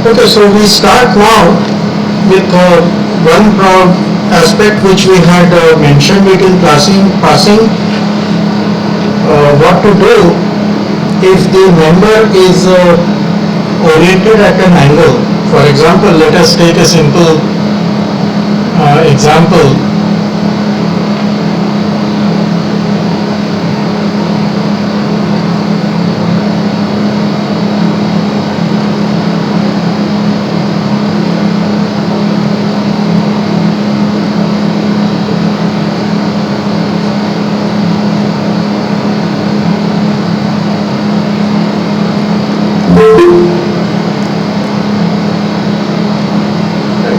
Okay, so we start now with one aspect which we had mentioned it in passing. What to do if the member is oriented at an angle. For example, let us take a simple example.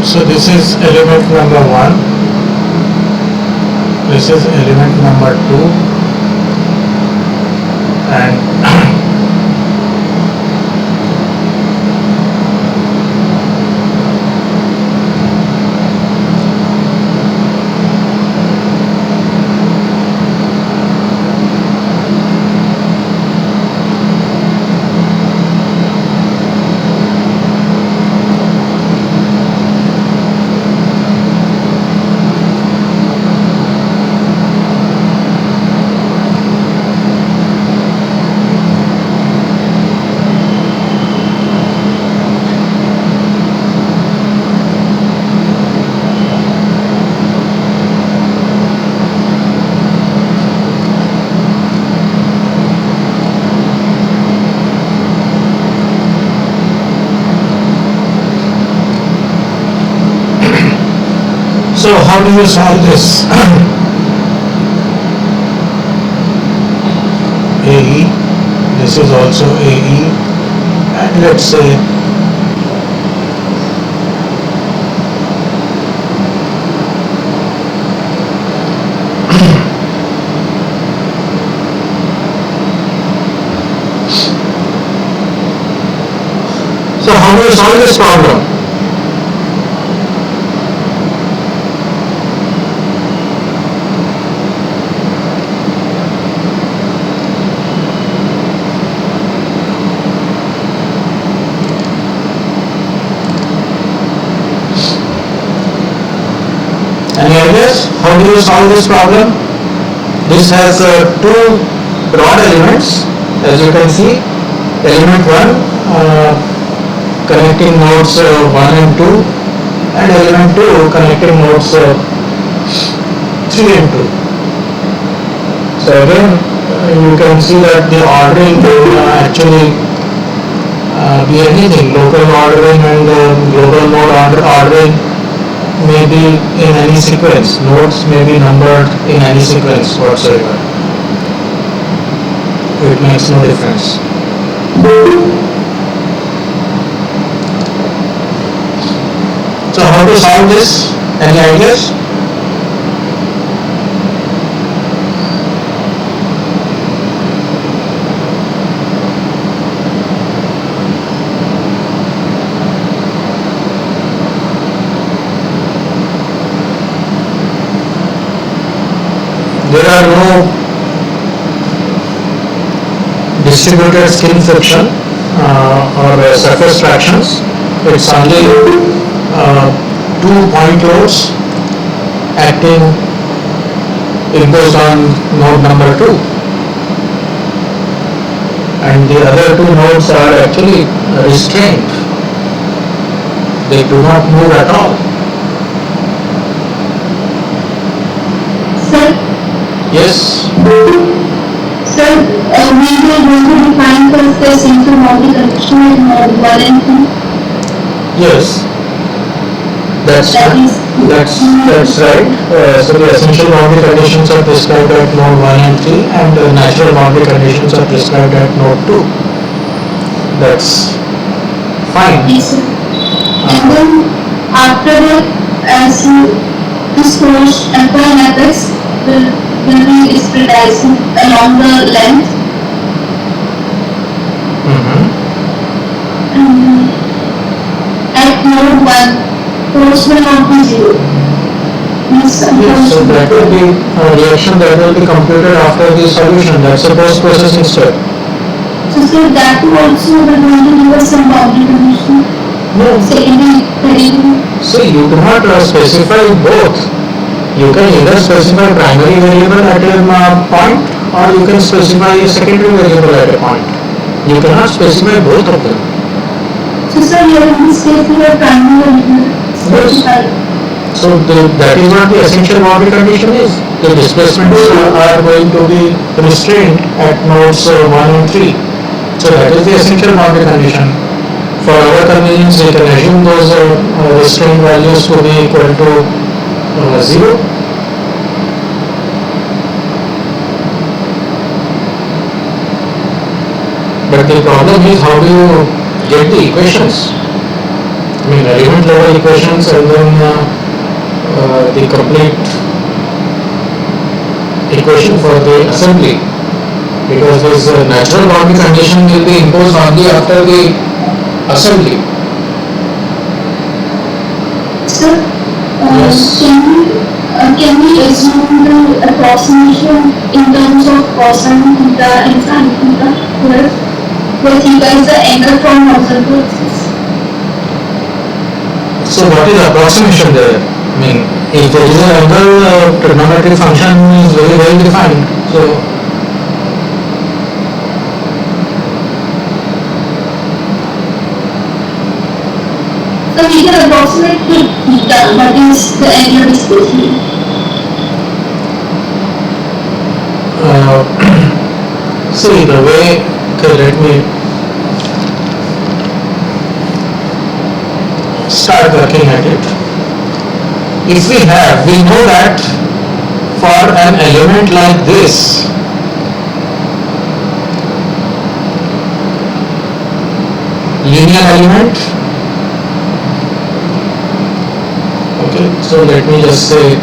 So this is element number 1, this is element number 2, and so how do you solve this? AE, this is also AE, and let's say so how do you solve this problem? Any ideas? How do you solve this problem? This has two broad elements, as you can see. Element 1 connecting nodes 1 and 2, and element 2 connecting nodes 3 and 2. So again, you can see that the ordering will actually be anything. Local ordering and global node ordering may be in any sequence. Nodes may be numbered in any sequence whatsoever. It makes no difference. So how to solve this? Any ideas? There are no distributed skin friction or surface fractions. It's only 2 point loads acting imposed on node number 2, and the other 2 nodes are actually restrained. They do not move at all. Sir? Yes? Sir, we will going to define first the central boundary condition in node 1 and 2. Yes. That's right. So the essential boundary conditions are prescribed at node 1 and 3, and the natural boundary conditions are prescribed at node 2. That's fine. Yes, sir. And then after that, as this source alpha and apex will be discretizing along the length. And at node 1, force will not be 0. Yes, so that will be a reaction that will be computed after the solution. That's a post-processing step. So sir, that also will going to give us some boundary condition. No. secondary, primary? See, you do not specify both. You can either specify primary variable at a point, or you can specify a secondary variable at a point. You cannot specify both of them. So sir, here in this case, we have primary specified. So that is what the essential boundary condition is. The displacements are going to be restrained at nodes 1 and 3. So that is the essential boundary condition. For our convenience, we can assume those restraint values to be equal to 0. But the problem is, how do you get the equations? I mean, element level equations, and then the complete equation for the assembly, because this natural boundary condition will be imposed only after the assembly. Sir, Yes. can we assume the approximation in terms of cosine theta and sin theta, where theta is the angle from horizontal axis? So what is approximation there? I mean, if there is an angle, trigonometric function is very well defined. So we can approximate to theta, that is the angular displacement. see the way, okay, let me start working at it. If we know that for an element like this, linear element, okay, so let me just say,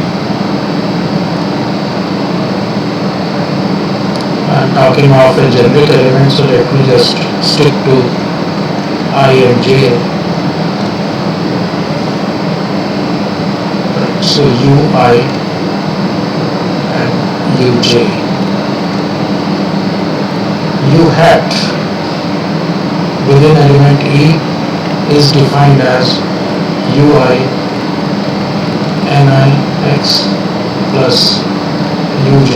I'm talking of a generic element, so let me just stick to I and J. So Ui and Uj. U hat within element E is defined as Ui Nix plus Uj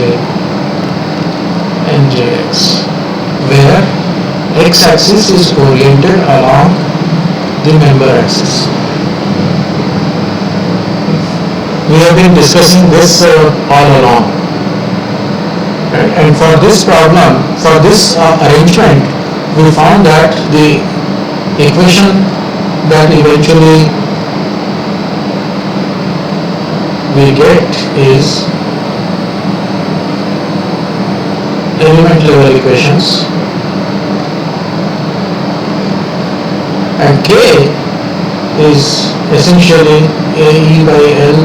Njx, where x-axis is oriented along the member axis. We have been discussing this all along. Right? And for this problem, for this arrangement, we found that the equation that eventually we get is element level equations, and K is essentially AE by L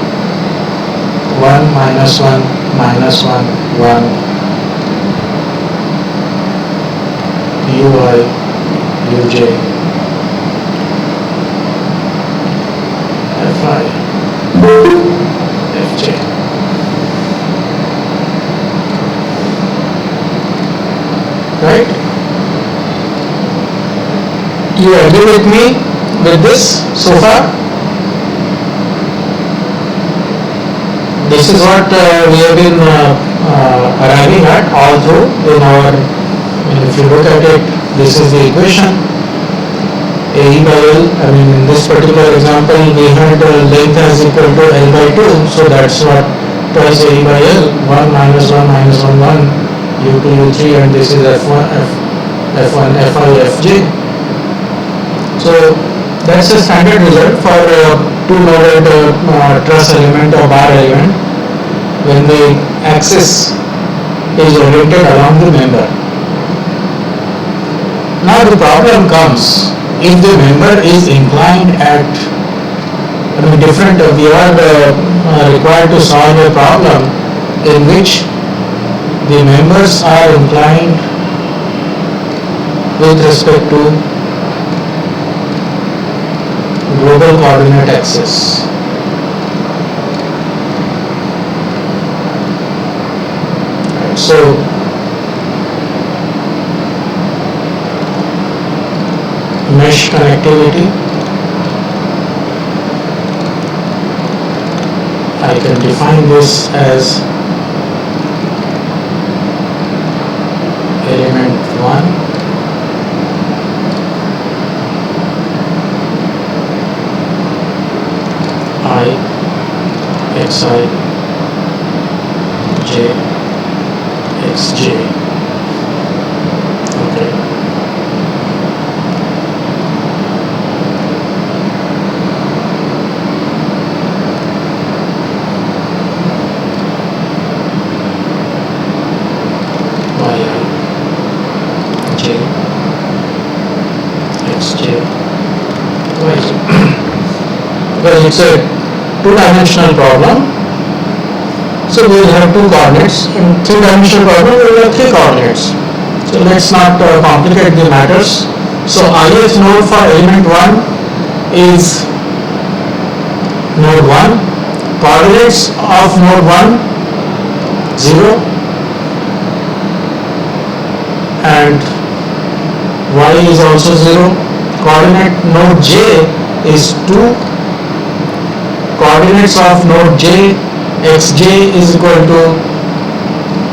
1 minus 1 minus 1 1 Ui Uj Fi Fj. Right? You agree with me with this so far? This is what we have been arriving at all through in our, if you look at it, this is the equation. AE by L, I mean in this particular example we had length as equal to L by 2, so that's what twice AE by L, 1 minus 1 minus 1 1 U2 U3, and this is F1 F1 Fi Fj. So that's a standard result for two-noded truss element or bar element when the axis is oriented along the member. Now the problem comes if the member is inclined at, I mean different, we are required to solve a problem in which the members are inclined with respect to global coordinate axis. Right, so mesh connectivity, can define this as element 1 I xi j xj. Okay. Because it's a two-dimensional problem, so we will have two coordinates. In three-dimensional problem, we will have three coordinates. So let's not complicate the matters. So ith node for element 1 is node 1. Coordinates of node 1 0 and y is also 0. Coordinate node j is 2. Coordinates of node j, xj is equal to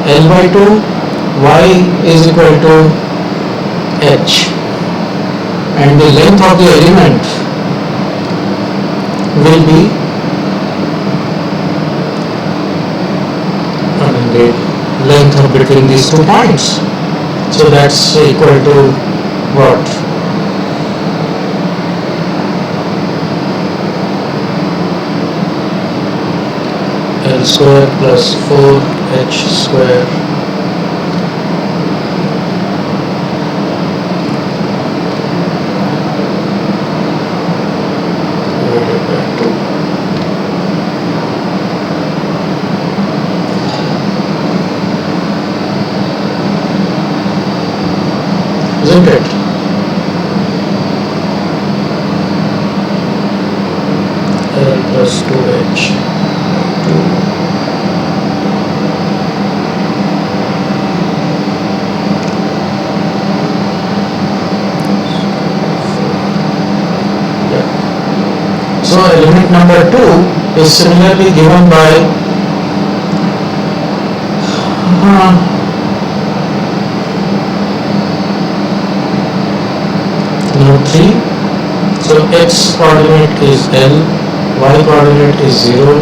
L by 2, y is equal to h, and the length of the element will be, the length of between these 2 points. So that's equal to what? L square plus 4h square divided by 2. Isn't it? L plus 2h 2. So element number 2 is similarly given by node 3. So x coordinate is L, y coordinate is 0.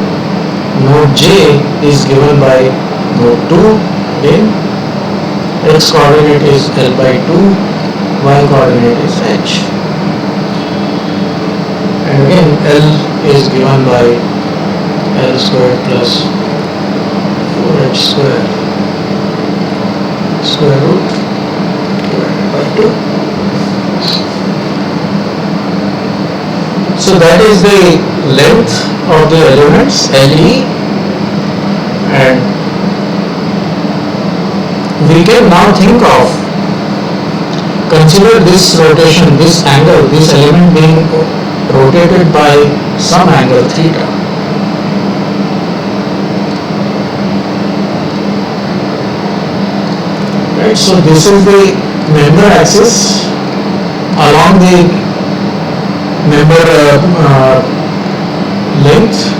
Node j is given by node 2 again. X coordinate is L by 2, y coordinate is h. And again L is given by L square plus 4h square square root divided by 2. So that is the length of the elements LE, and we can now think of, consider this rotation, this angle, this element being rotated by some angle theta. Right, so this is the member axis along the member length.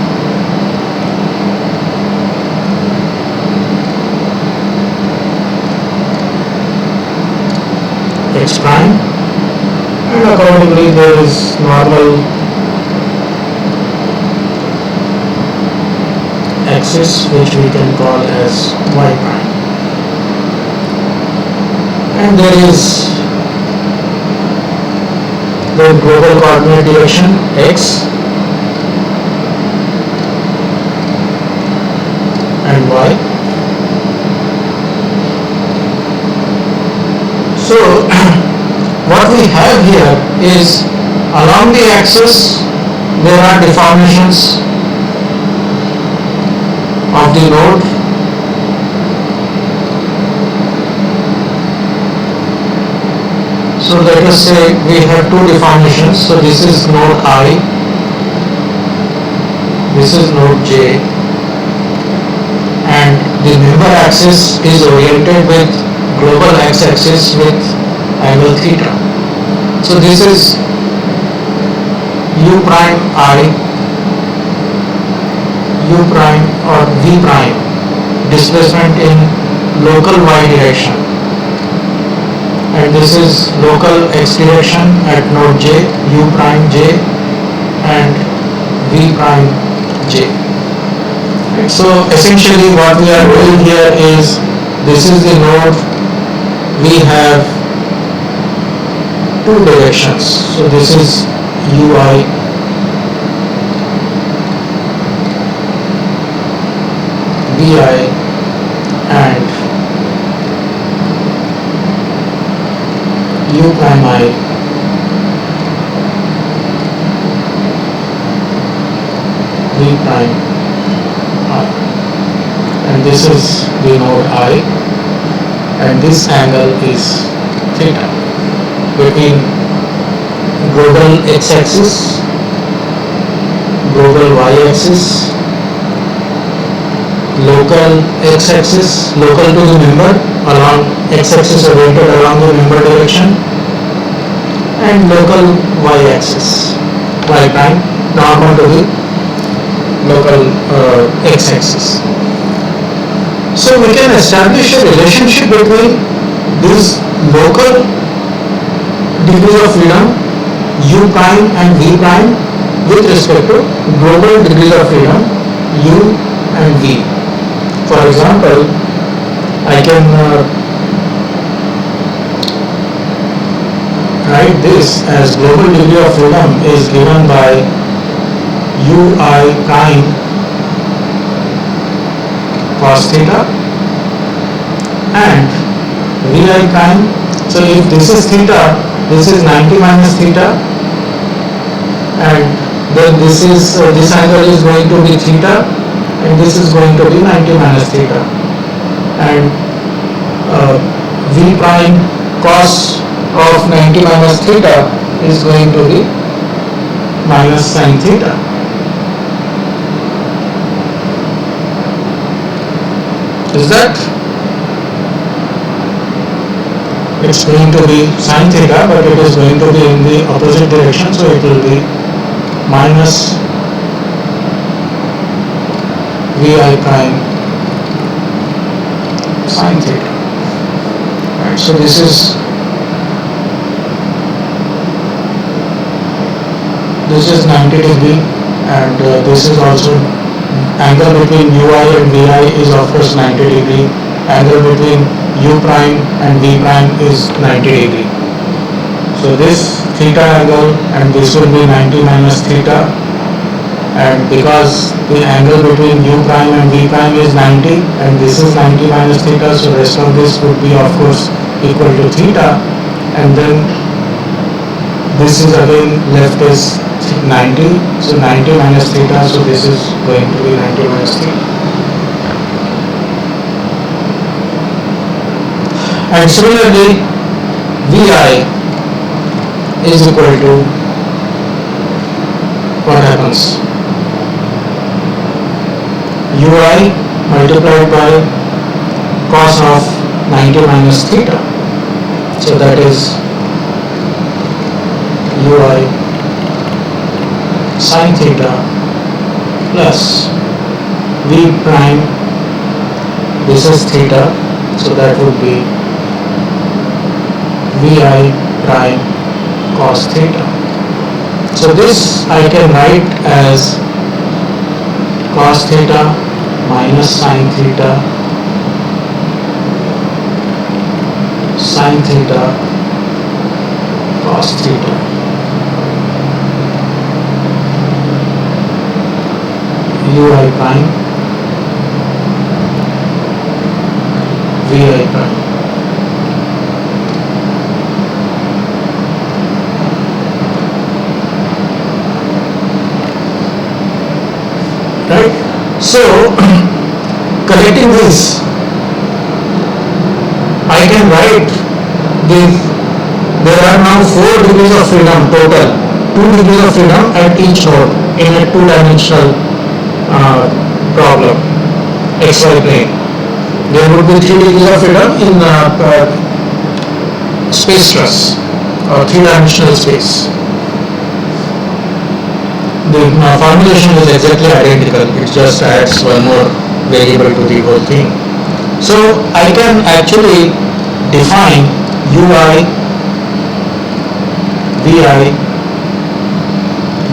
X prime, and accordingly there is normal axis which we can call as y prime, and there is the global coordinate direction x and y. So what we have here is, along the axis there are deformations of the node. So let us say we have two deformations. So this is node I, this is node J, and the member axis is oriented with global x-axis with angle theta. So this is U prime I, u prime or v prime displacement in local y direction, and this is local x direction at node j, u prime j and v prime j. Right. So essentially what we are doing here is, this is the node, we have two directions. So this is ui vi and u prime I v prime I, and this is the node I, and this angle is theta between global x-axis, global y-axis, local x-axis, local to the member along x-axis oriented along the member direction, and local y-axis, y prime normal to the local x-axis. So we can establish a relationship between these local degrees of freedom u prime and v prime with respect to global degrees of freedom u and v. For example, I can write this as global degree of freedom is given by ui prime cos theta and vi prime. So if this is theta, this is 90 minus theta, and then this is this angle is going to be theta, and this is going to be 90 minus theta, and v prime cos of 90 minus theta is going to be minus sin theta. Is that? It's going to be sin theta, but it is going to be in the opposite direction, so it will be minus vi prime sin theta. Right, so this is this is 90 degree, and this is also angle between ui and vi is of course 90 degree. Angle between u prime and v prime is 90 degree. So this theta angle and this will be 90 minus theta, and because the angle between u prime and v prime is 90 and this is 90 minus theta, so rest of this would be of course equal to theta, and then this is again left is 90, so 90 minus theta, so this is going to be 90 minus theta. And similarly, vi is equal to what happens? ui multiplied by cos of 90 minus theta. So that is ui sin theta plus v prime, this is theta, so that would be vi prime cos theta. So this I can write as cos theta minus sin theta sin theta cos theta ui prime vi prime. Right? So, connecting this, I can write there are now 4 degrees of freedom total, 2 degrees of freedom at each node in a 2-dimensional problem, xy plane. There would be 3 degrees of freedom in space stress or 3-dimensional space. the formulation is exactly identical. It just adds one more variable to the whole thing. So I can actually define ui, vi,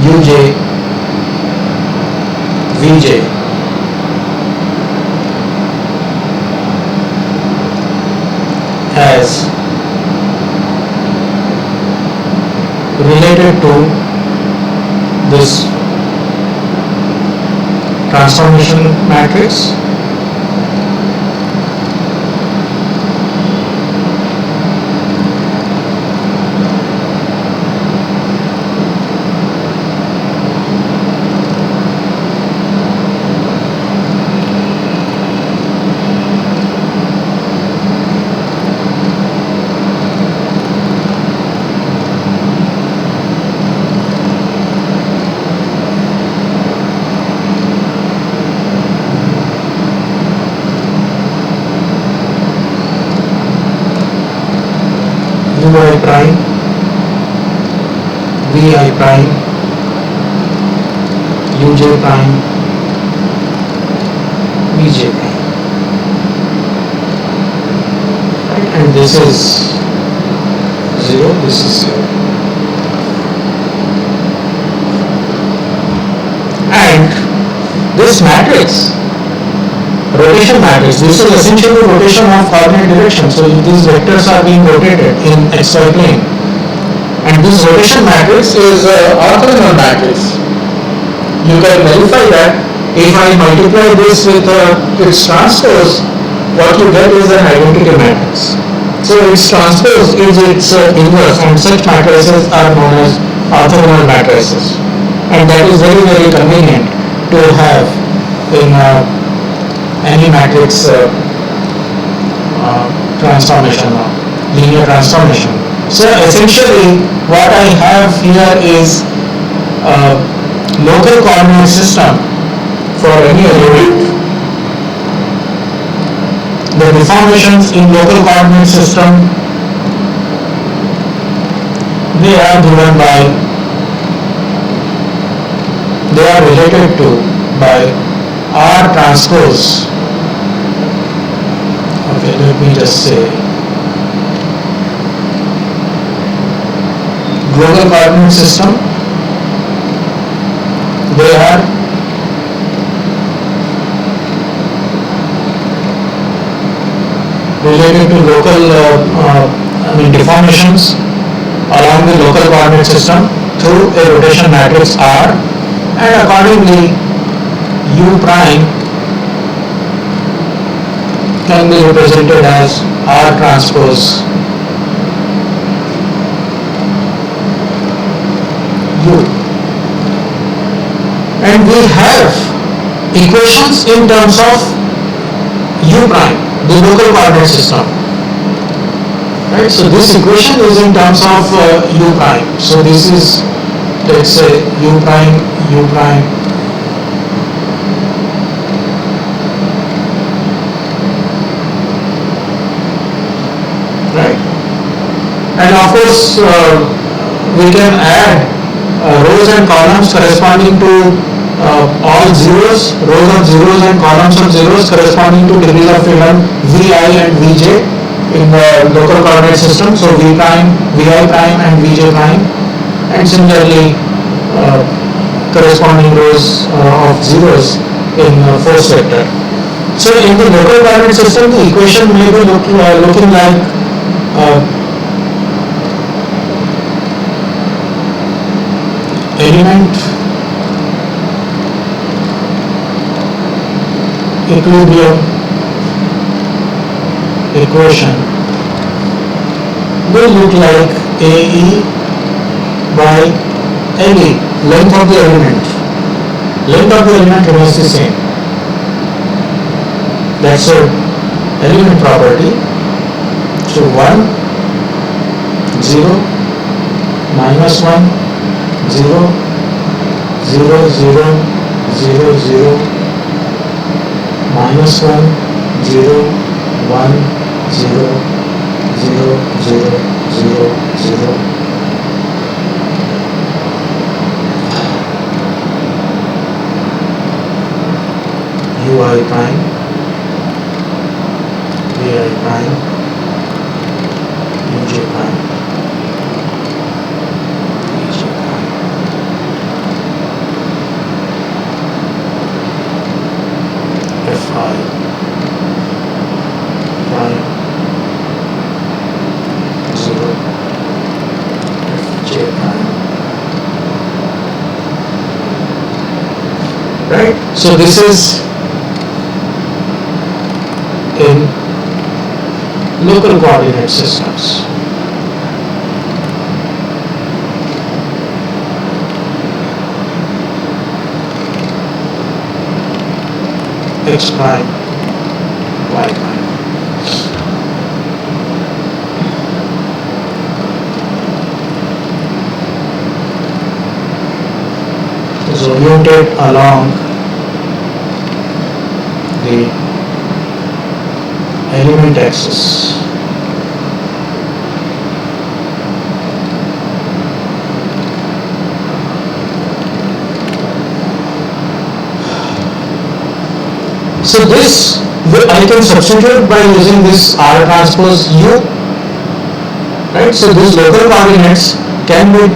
uj, vj as related to this transformation matrix ui prime, vi prime, uj prime, vj prime. Right? And this is 0, this is 0. And this matrix, rotation matrix, this is essentially rotation of coordinate direction. So these vectors are being rotated in xy plane. And this rotation matrix is an orthogonal matrix. You can verify that if I multiply this with its transpose, what you get is an identity matrix. So its transpose is its inverse, and such matrices are known as orthogonal matrices. And that is very, very convenient to have in any matrix transformation or linear transformation. So essentially what I have here is a local coordinate system for any element. The deformations in local coordinate system, they are given by, they are related to by R transpose. Okay, let me just say global coordinate system, they are related to local deformations along the local coordinate system through a rotation matrix R, and accordingly u prime can be represented as R transpose U. And we have equations in terms of U prime, the local coordinate system. Right? So this equation is in terms of U prime. So this is, let's say, U prime, U prime, right? And of course, we can add rows and columns corresponding to all zeros, rows of zeros and columns of zeros corresponding to degrees of freedom Vi and Vj in the local coordinate system. So V prime, Vi prime and Vj prime, and similarly corresponding rows of zeros in force vector. So in the local coordinate system, the equation may be looking like element equilibrium equation will look like AE by LE, length of the element. Length of the element remains the same. That's a element property. So 1, 0, minus 1, 0, 0, 0, 0, 0, minus 1, 0, 1, 0, 0, 0, 0, 0. Ui prime, Vi prime, Uj prime, Vj prime. Fi prime 0, Fj prime. Right? So this is in local coordinate systems. X prime, Y prime. Is oriented along the element axis. So this I can substitute by using this R transpose U, right? So these local coordinates can be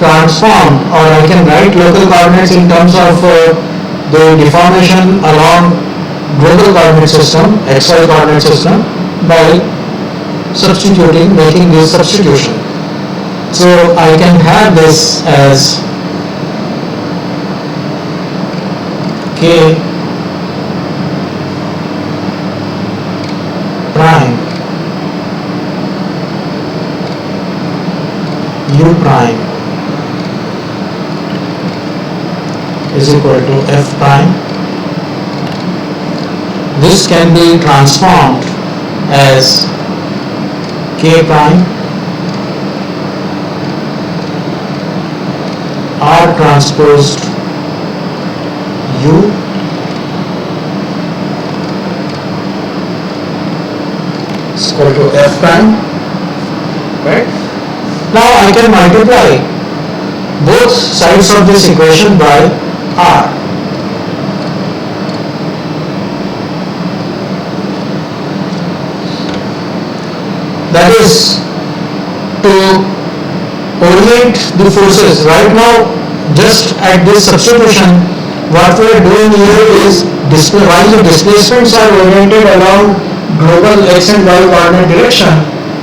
transformed, or I can write local coordinates in terms of the deformation along global coordinate system, XY coordinate system, by substituting, making this substitution. So I can have this as K prime U prime is equal to F prime. This can be transformed as K prime R transposed U is equal to F prime, right? Now I can multiply both sides of this equation by R. That is to orient the forces. Right now, just at this substitution, what we are doing here is, while the displacements are oriented along global X and Y coordinate direction,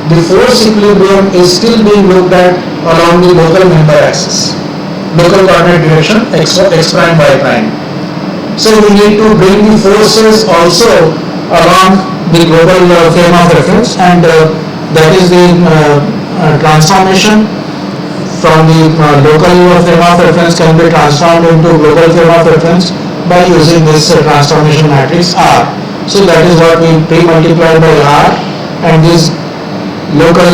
the force equilibrium is still being looked at along the local member axis, local coordinate direction X prime, Y prime. So we need to bring the forces also along the global frame of reference, and that is the transformation from the local frame of reference can be transformed into global frame of reference by using this transformation matrix R. So that is what we pre-multiply by R, and these local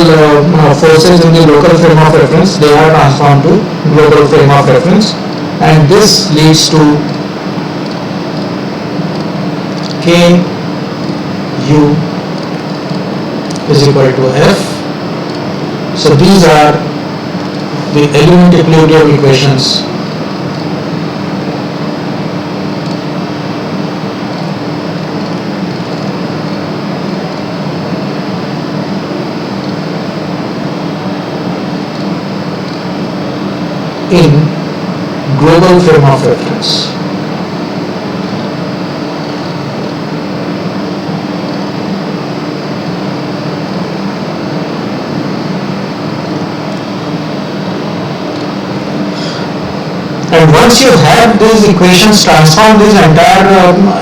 forces in the local frame of reference, they are transformed to global frame of reference, and this leads to K U is equal to F. So these are the element equilibrium equations in global frame of reference. And once you have these equations, transform these entire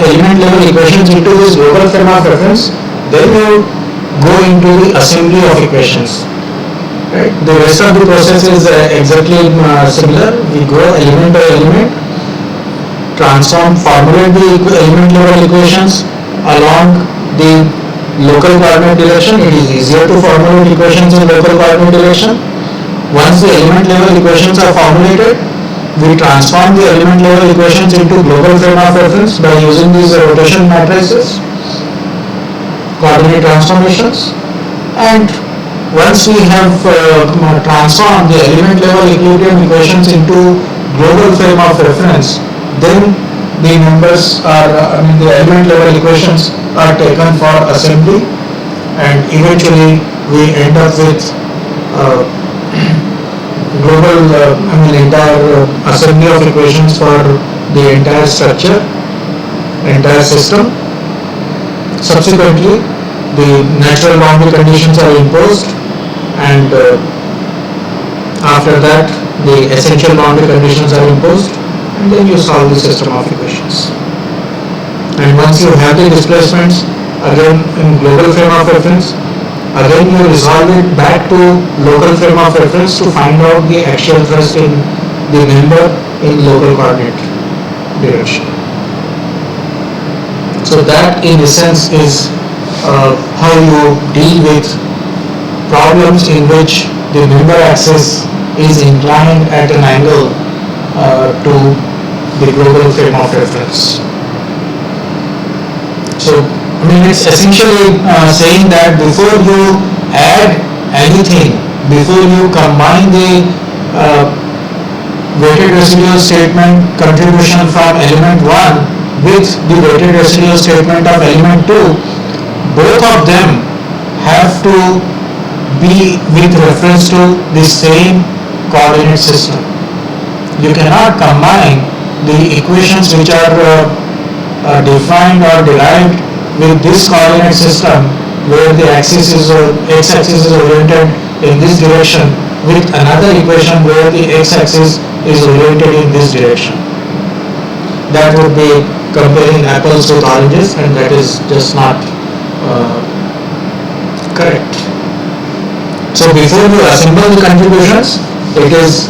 element level equations into this global frame of reference, then you go into the assembly of equations. Right? The rest of the process is exactly similar. We go element by element, transform, formulate the element level equations along the local coordinate direction. It is easier to formulate equations in local coordinate direction. Once the element level equations are formulated, we transform the element level equations into global frame of reference by using these rotation matrices, coordinate transformations, and once we have transformed the element level equilibrium equations into global frame of reference, then the numbers are, the element level equations are taken for assembly, and eventually we end up with uh, global, entire assembly of equations for the entire structure, entire system. Subsequently, the natural boundary conditions are imposed, and after that the essential boundary conditions are imposed, and then you solve the system of equations. And once you have the displacements, again in global frame of reference, again you resolve it back to local frame of reference to find out the axial thrust in the member in local coordinate direction. So that in essence is how you deal with problems in which the member axis is inclined at an angle to the global frame of reference. So, it's essentially saying that before you add anything, before you combine the weighted residual statement contribution from element 1 with the weighted residual statement of element 2, both of them have to be with reference to the same coordinate system. You cannot combine the equations which are defined or derived with this coordinate system where the axis is x-axis is oriented in this direction with another equation where the x-axis is oriented in this direction. That would be comparing apples with oranges, and that is just not correct. So before you assemble the contributions, it is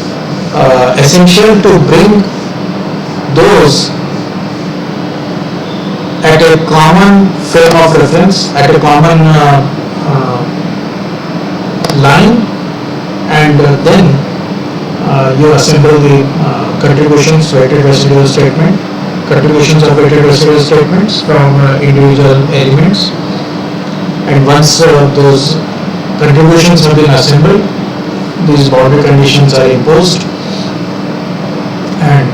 essential to bring those at a common frame of reference, at a common line, and then you assemble the contributions, weighted residual statement, contributions of weighted residual statements from individual elements. And once those contributions have been assembled, these boundary conditions are imposed, and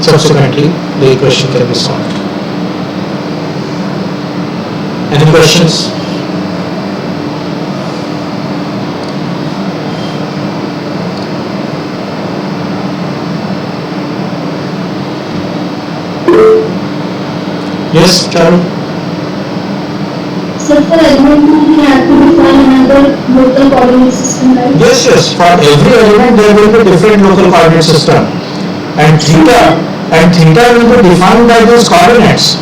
subsequently the equation can be solved. Any questions? Yes, Charu? So for element 2 we have to define another local coordinate system, right? Yes. For every element there will be different local coordinate system, and theta will be defined by those coordinates.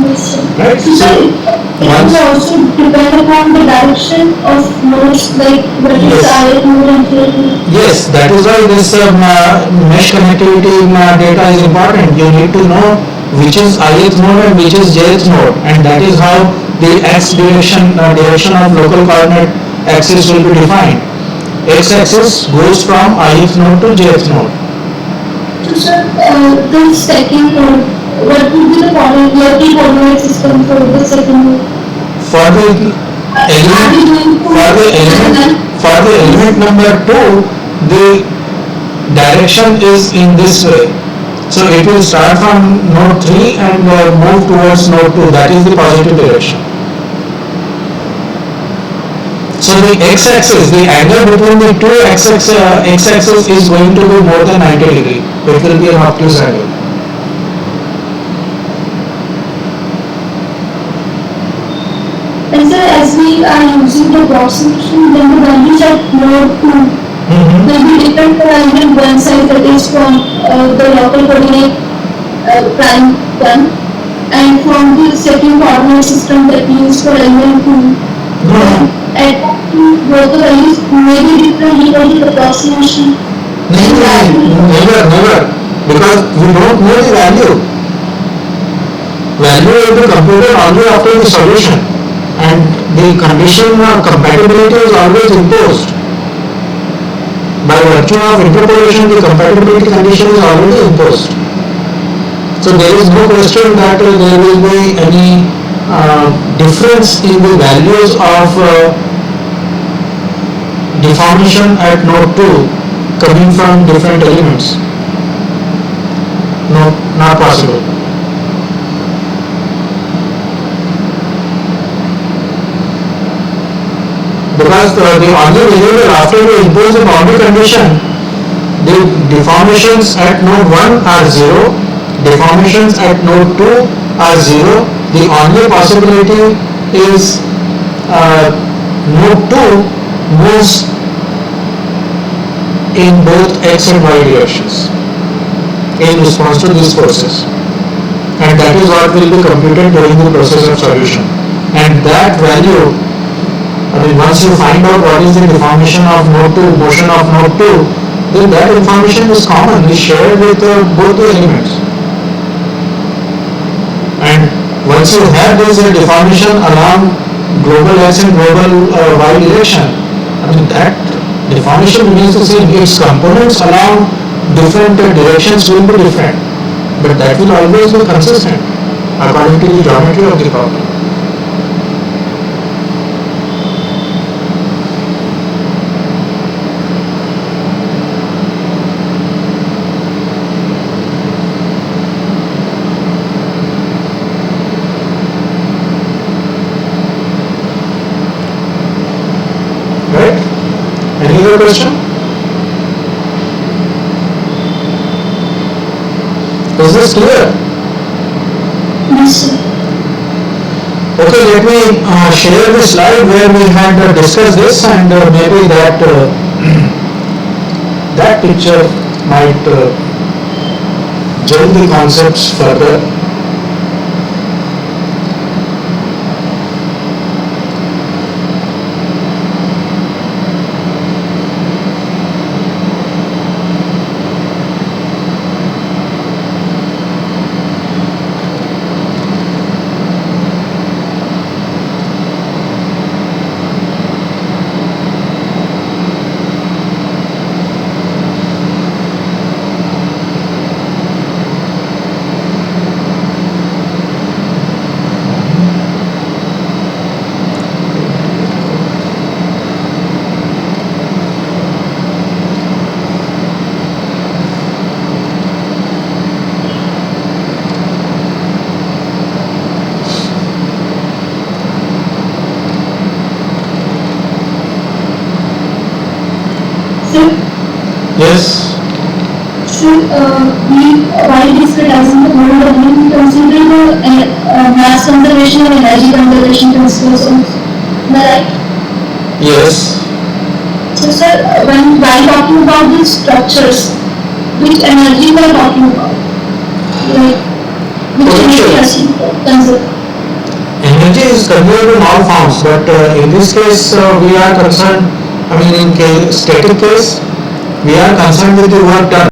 Yes, sir. Right? So it will also depend upon the direction of nodes, like what is Yes. ith node and jth node. Yes, that is why this mesh connectivity data is important. You need to know which is ith node and which is jth node, and that is how the x direction of local coordinate axis will be defined. X axis goes from ith node to jth node. So sir, the second node, what would be the local coordinate system for the second node? For the element number 2, the direction is in this way. So it will start from node 3 and move towards node 2. That is the positive direction. So the x-axis, the angle between the two x-axis is going to be more than 90 degree. It will be an obtuse angle. And sir, as we are using the approximation, then the values at node 2 will be different for element 1 side, that is from the local coordinate prime 1, and from the second coordinate system that we use for element 2. At both the values may be different because of the approximation. Never, because we don't know the value. Value will be computed only after the solution, and the condition of compatibility is always imposed. By virtue of interpolation, the compatibility condition is already imposed. So there is no question that there will be any difference in the values of deformation at node 2 coming from different elements. No, not possible. Because the only variable after you impose the boundary condition, the deformations at node 1 are 0, deformations at node 2 are 0. The only possibility is node 2 moves in both x and y directions in response to these forces, and that is what will be computed during the process of solution. And that value, once you find out what is the deformation of node 2, motion of node 2, then that information is common, is shared with both the elements. And once you have this deformation along global x and global y direction, that deformation remains the same. Its components along different directions will be different, but that will always be consistent according to the geometry of the problem. Right? Any other question? Is this clear? Yes, sir. Okay, let me share the slide where we had discussed this, and maybe that that picture might gel the concepts further. Sir, Yes. while discussing the whole domain, consider the mass conservation and energy conservation principles also. Am I right? Yes. So, sir, while talking about the structures, which energy we are talking about? Like, which Potential. energy conserve? Energy is conserved in all forms, but in this case we are concerned, in static case, we are concerned with the work done.